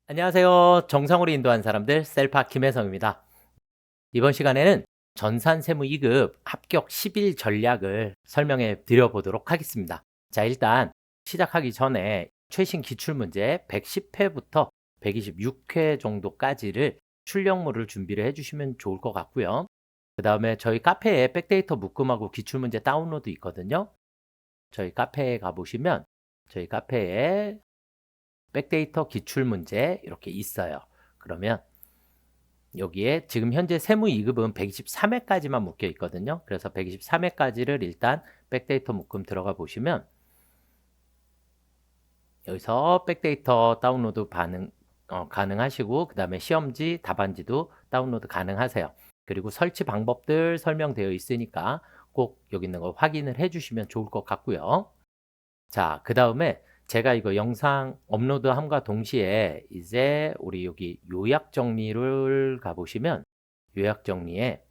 안녕하세요. 정성으로 인도한 사람들 셀파 김혜성입니다. 이번 시간에는 전산세무 2급 합격 10일 전략을 설명해 드려보도록 하겠습니다. 자, 일단 시작하기 전에 최신 기출문제 110회부터 126회 정도까지를 출력물을 준비를 해주시면 좋을 것 같고요. 그 다음에 저희 카페에 백데이터 묶음하고 기출문제 다운로드 있거든요. 저희 카페에 가보시면 저희 카페에 백데이터 기출문제 이렇게 있어요. 그러면 여기에 지금 현재 세무 2급은 123회까지만 묶여 있거든요. 그래서 123회까지를 일단 백데이터 묶음 들어가 보시면 여기서 백데이터 다운로드 가능하시고 그 다음에 시험지 답안지도 다운로드 가능하세요. 그리고 설치 방법들 설명되어 있으니까 꼭 여기 있는 거 확인을 해주시면 좋을 것 같고요. 자, 그 다음에 제가 이거 영상 업로드함과 동시에 이제 우리 여기 요약 정리를 가보시면 요약 정리에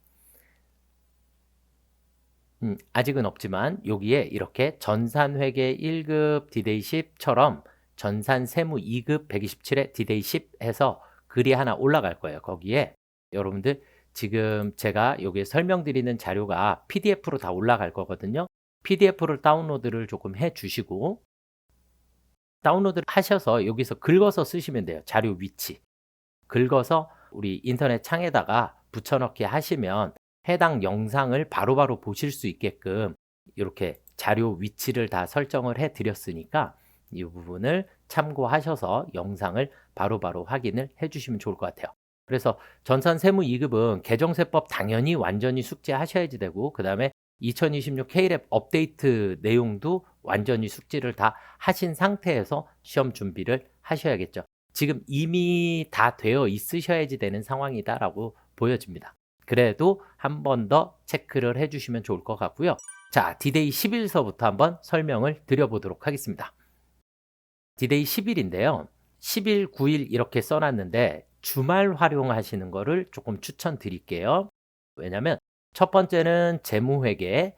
아직은 없지만 여기에 이렇게 전산회계 1급 디데이 10처럼 전산세무 2급 127에 디데이 10 해서 글이 하나 올라갈 거예요. 거기에 여러분들 지금 제가 여기에 설명드리는 자료가 PDF로 다 올라갈 거거든요. PDF를 다운로드를 조금 해 주시고 다운로드를 하셔서 여기서 긁어서 쓰시면 돼요. 자료 위치. 긁어서 우리 인터넷 창에다가 붙여넣기 하시면 해당 영상을 바로바로 보실 수 있게끔 이렇게 자료 위치를 다 설정을 해 드렸으니까 이 부분을 참고하셔서 영상을 바로바로 확인을 해 주시면 좋을 것 같아요. 그래서 전산세무 2급은 개정세법 당연히 완전히 숙지하셔야지 되고 그 다음에 2026 K랩 업데이트 내용도 완전히 숙지를 다 하신 상태에서 시험 준비를 하셔야겠죠. 지금 이미 다 되어 있으셔야지 되는 상황이다라고 보여집니다. 그래도 한 번 더 체크를 해주시면 좋을 것 같고요. 자, 디데이 10일서부터 한번 설명을 드려보도록 하겠습니다. 디데이 10일인데요. 10일, 9일 이렇게 써놨는데 주말 활용하시는 거를 조금 추천드릴게요. 왜냐면 첫 번째는 재무회계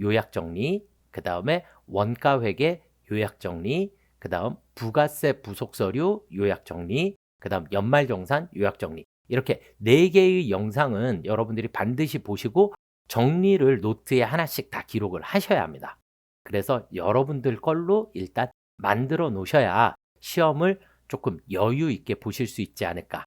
요약정리, 그 다음에 원가회계 요약정리, 그 다음 부가세 부속서류 요약정리, 그 다음 연말정산 요약정리 이렇게 4개의 영상은 여러분들이 반드시 보시고 정리를 노트에 하나씩 다 기록을 하셔야 합니다. 그래서 여러분들 걸로 일단 만들어 놓으셔야 시험을 조금 여유 있게 보실 수 있지 않을까.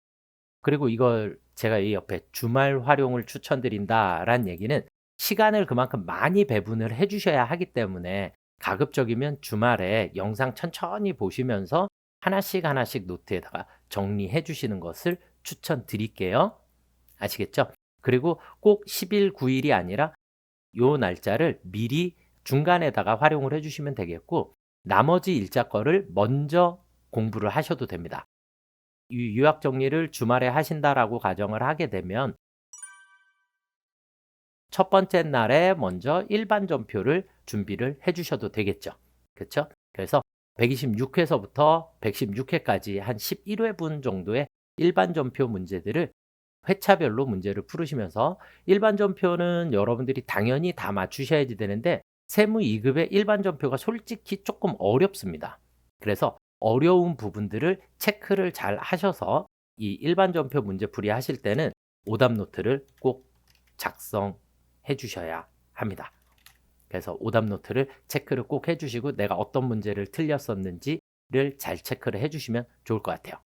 그리고 이걸 제가 이 옆에 주말 활용을 추천드린다라는 얘기는 시간을 그만큼 많이 배분을 해 주셔야 하기 때문에 가급적이면 주말에 영상 천천히 보시면서 하나씩 하나씩 노트에다가 정리해 주시는 것을 추천드릴게요. 아시겠죠? 그리고 꼭 10일, 9일이 아니라 요 날짜를 미리 중간에다가 활용을 해 주시면 되겠고 나머지 일자 거를 먼저 공부를 하셔도 됩니다. 이 요약 정리를 주말에 하신다라고 가정을 하게 되면 첫 번째 날에 먼저 일반 전표를 준비를 해 주셔도 되겠죠. 그렇죠? 그래서 126회서부터 116회까지 한 11회분 정도의 일반 전표 문제들을 회차별로 문제를 풀으시면서 일반 전표는 여러분들이 당연히 다 맞추셔야지 되는데 세무 2급의 일반 전표가 솔직히 조금 어렵습니다. 그래서 어려운 부분들을 체크를 잘 하셔서 이 일반 전표 문제풀이 하실 때는 오답 노트를 꼭 작성해 주셔야 합니다. 그래서 오답 노트를 체크를 꼭 해주시고 내가 어떤 문제를 틀렸었는지를 잘 체크를 해주시면 좋을 것 같아요.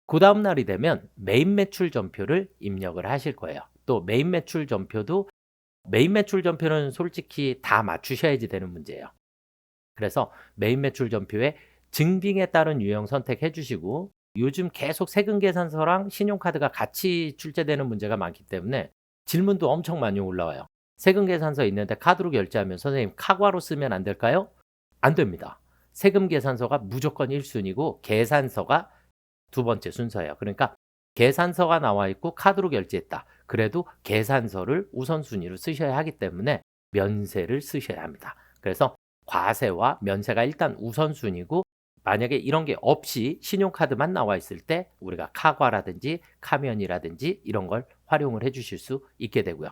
그 다음 날이 되면 메인 매출 전표를 입력을 하실 거예요. 또 메인 매출 전표도 메인 매출 전표는 솔직히 다 맞추셔야지 되는 문제예요. 그래서 메인 매출 전표에 증빙에 따른 유형 선택해 주시고 요즘 계속 세금 계산서랑 신용카드가 같이 출제되는 문제가 많기 때문에 질문도 엄청 많이 올라와요. 세금 계산서 있는데 카드로 결제하면 선생님 카과로 쓰면 안 될까요? 안 됩니다. 세금 계산서가 무조건 1순위고 계산서가 두 번째 순서예요. 그러니까 계산서가 나와 있고 카드로 결제했다. 그래도 계산서를 우선순위로 쓰셔야 하기 때문에 면세를 쓰셔야 합니다. 그래서 과세와 면세가 일단 우선순위고 만약에 이런 게 없이 신용카드만 나와 있을 때 우리가 카과라든지 카면이라든지 이런 걸 활용을 해 주실 수 있게 되고요.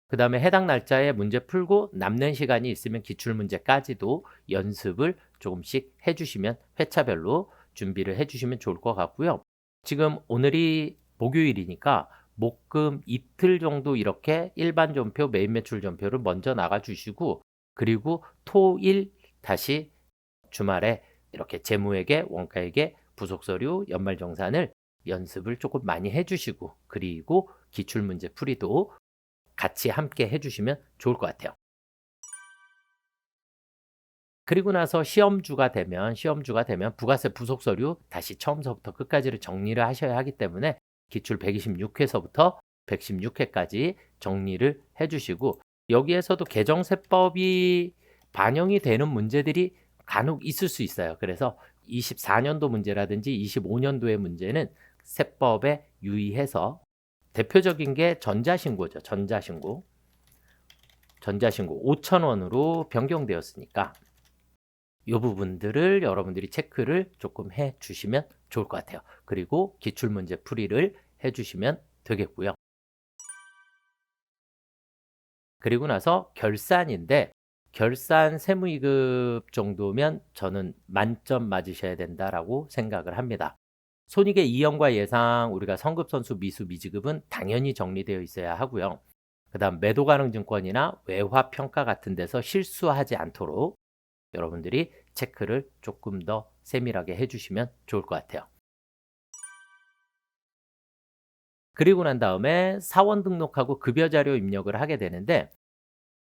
그 다음에 해당 날짜에 문제 풀고 남는 시간이 있으면 기출문제까지도 연습을 조금씩 해주시면 회차별로 준비를 해주시면 좋을 것 같고요. 지금 오늘이 목요일이니까 목금 이틀 정도 이렇게 일반 전표, 메인 매출 전표를 먼저 나가 주시고, 그리고 토일 다시 주말에 이렇게 재무회계, 원가회계, 부속서류, 연말정산을 연습을 조금 많이 해주시고, 그리고 기출문제 풀이도 같이 함께 해주시면 좋을 것 같아요. 그리고 나서 시험주가 되면 부가세 부속서류 다시 처음서부터 끝까지를 정리를 하셔야 하기 때문에 기출 126회서부터 116회까지 정리를 해주시고, 여기에서도 개정세법이 반영이 되는 문제들이 간혹 있을 수 있어요. 그래서 24년도 문제라든지 25년도의 문제는 세법에 유의해서, 대표적인 게 전자신고죠. 전자신고 5,000원으로 변경되었으니까 이 부분들을 여러분들이 체크를 조금 해 주시면 좋을 것 같아요. 그리고 기출문제 풀이를 해 주시면 되겠고요. 그리고 나서 결산인데, 결산 세무이급 정도면 저는 만점 맞으셔야 된다라고 생각을 합니다. 손익의 이연과 예상, 우리가 성급선수, 미수, 미지급은 당연히 정리되어 있어야 하고요. 그 다음 매도 가능 증권이나 외화 평가 같은 데서 실수하지 않도록 여러분들이 체크를 조금 더 세밀하게 해주시면 좋을 것 같아요. 그리고 난 다음에 사원 등록하고 급여 자료 입력을 하게 되는데,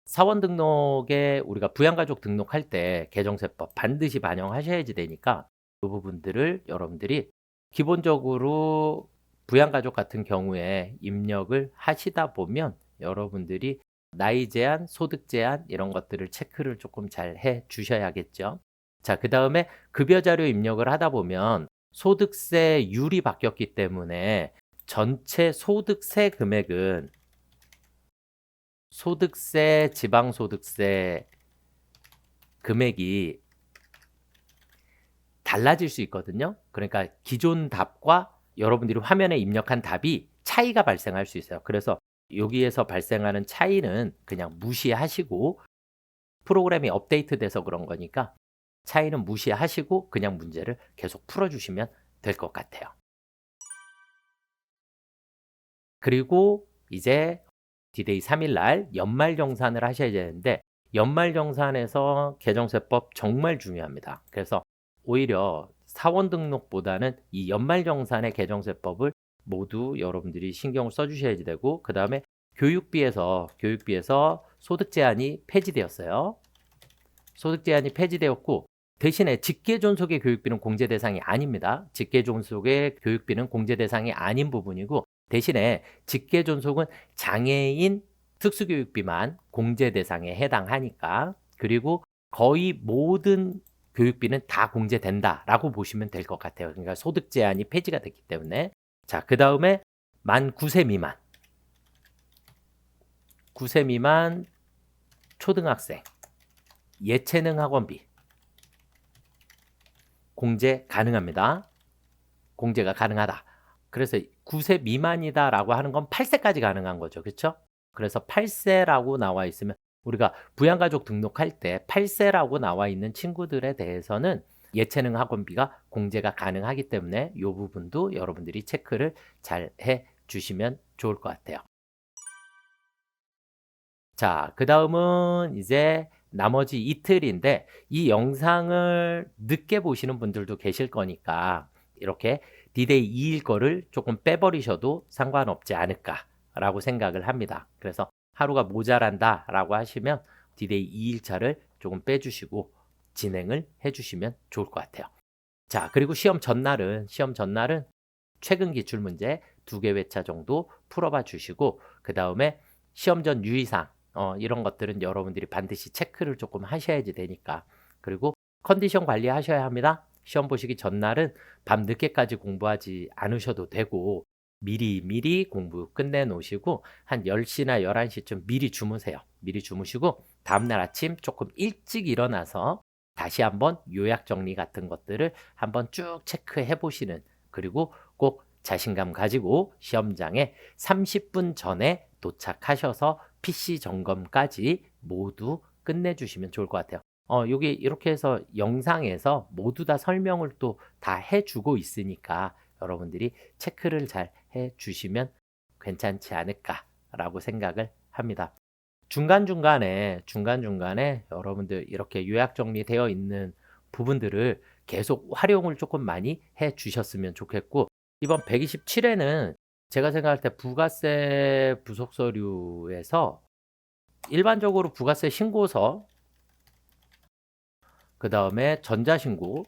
사원 등록에 우리가 부양가족 등록할 때 개정세법 반드시 반영하셔야지 되니까 이 부분들을 여러분들이 기본적으로 부양가족 같은 경우에 입력을 하시다 보면 여러분들이 나이 제한, 소득 제한 이런 것들을 체크를 조금 잘 해 주셔야겠죠. 자, 그 다음에 급여 자료 입력을 하다 보면 소득세율이 바뀌었기 때문에 전체 소득세 금액은 소득세, 지방소득세 금액이 달라질 수 있거든요. 그러니까 기존 답과 여러분들이 화면에 입력한 답이 차이가 발생할 수 있어요. 그래서 여기에서 발생하는 차이는 그냥 무시하시고, 프로그램이 업데이트돼서 그런 거니까 차이는 무시하시고 그냥 문제를 계속 풀어주시면 될 것 같아요. 그리고 이제 디데이 3일 날 연말정산을 하셔야 되는데, 연말정산에서 개정세법 정말 중요합니다. 그래서 오히려 사원 등록보다는 이 연말정산의 개정세법을 모두 여러분들이 신경을 써주셔야 되고, 그 다음에 교육비에서 소득 제한이 폐지되었어요. 소득 제한이 폐지되었고, 대신에 직계존속의 교육비는 공제 대상이 아닙니다. 직계존속의 교육비는 공제 대상이 아닌 부분이고, 대신에 직계존속은 장애인 특수교육비만 공제 대상에 해당하니까, 그리고 거의 모든 교육비는 다 공제된다라고 보시면 될 것 같아요. 그러니까 소득 제한이 폐지가 됐기 때문에. 자, 그 다음에 만 9세 미만, 9세 미만 초등학생 예체능 학원비 공제 가능합니다. 공제가 가능하다. 그래서 9세 미만이다라고 하는 건 8세까지 가능한 거죠. 그렇죠? 그래서 8세라고 나와 있으면, 우리가 부양가족 등록할 때 8세라고 나와 있는 친구들에 대해서는 예체능 학원비가 공제가 가능하기 때문에 이 부분도 여러분들이 체크를 잘 해 주시면 좋을 것 같아요. 자, 그 다음은 이제 나머지 이틀인데, 이 영상을 늦게 보시는 분들도 계실 거니까 이렇게 디데이 2일 거를 조금 빼버리셔도 상관없지 않을까라고 생각을 합니다. 그래서 하루가 모자란다 라고 하시면 디데이 2일차를 조금 빼주시고 진행을 해주시면 좋을 것 같아요. 자, 그리고 시험 전날은 최근 기출문제 2개 회차 정도 풀어봐 주시고, 그 다음에 시험 전 유의사항 이런 것들은 여러분들이 반드시 체크를 조금 하셔야지 되니까. 그리고 컨디션 관리하셔야 합니다. 시험 보시기 전날은 밤 늦게까지 공부하지 않으셔도 되고, 미리 공부 끝내 놓으시고 한 10시나 11시쯤 미리 주무세요. 미리 주무시고 다음날 아침 조금 일찍 일어나서 다시 한번 요약 정리 같은 것들을 한번 쭉 체크해 보시는, 그리고 꼭 자신감 가지고 시험장에 30분 전에 도착하셔서 PC 점검까지 모두 끝내주시면 좋을 것 같아요. 여기 이렇게 해서 영상에서 모두 다 설명을 또 다 해주고 있으니까 여러분들이 체크를 잘 해주시면 괜찮지 않을까라고 생각을 합니다. 중간중간에 여러분들 이렇게 요약 정리되어 있는 부분들을 계속 활용을 조금 많이 해 주셨으면 좋겠고, 이번 127회는 제가 생각할 때 부가세 부속서류에서 일반적으로 부가세 신고서, 그 다음에 전자신고는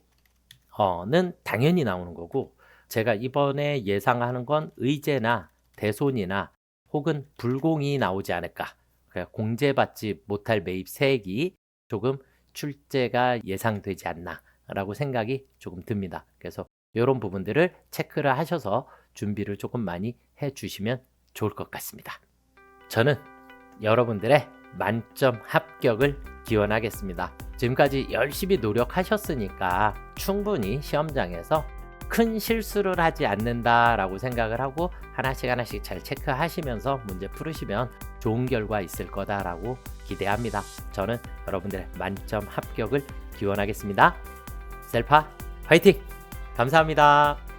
당연히 나오는 거고, 제가 이번에 예상하는 건 의제나 대손이나 혹은 불공이 나오지 않을까. 그러니까 공제받지 못할 매입세액이 조금 출제가 예상되지 않나 라고 생각이 조금 듭니다. 그래서 이런 부분들을 체크를 하셔서 준비를 조금 많이 해 주시면 좋을 것 같습니다. 저는 여러분들의 만점 합격을 기원하겠습니다. 지금까지 열심히 노력하셨으니까 충분히 시험장에서 큰 실수를 하지 않는다라고 생각을 하고 하나씩 잘 체크하시면서 문제 풀으시면 좋은 결과 있을 거다라고 기대합니다. 저는 여러분들의 만점 합격을 기원하겠습니다. 셀파 화이팅! 감사합니다.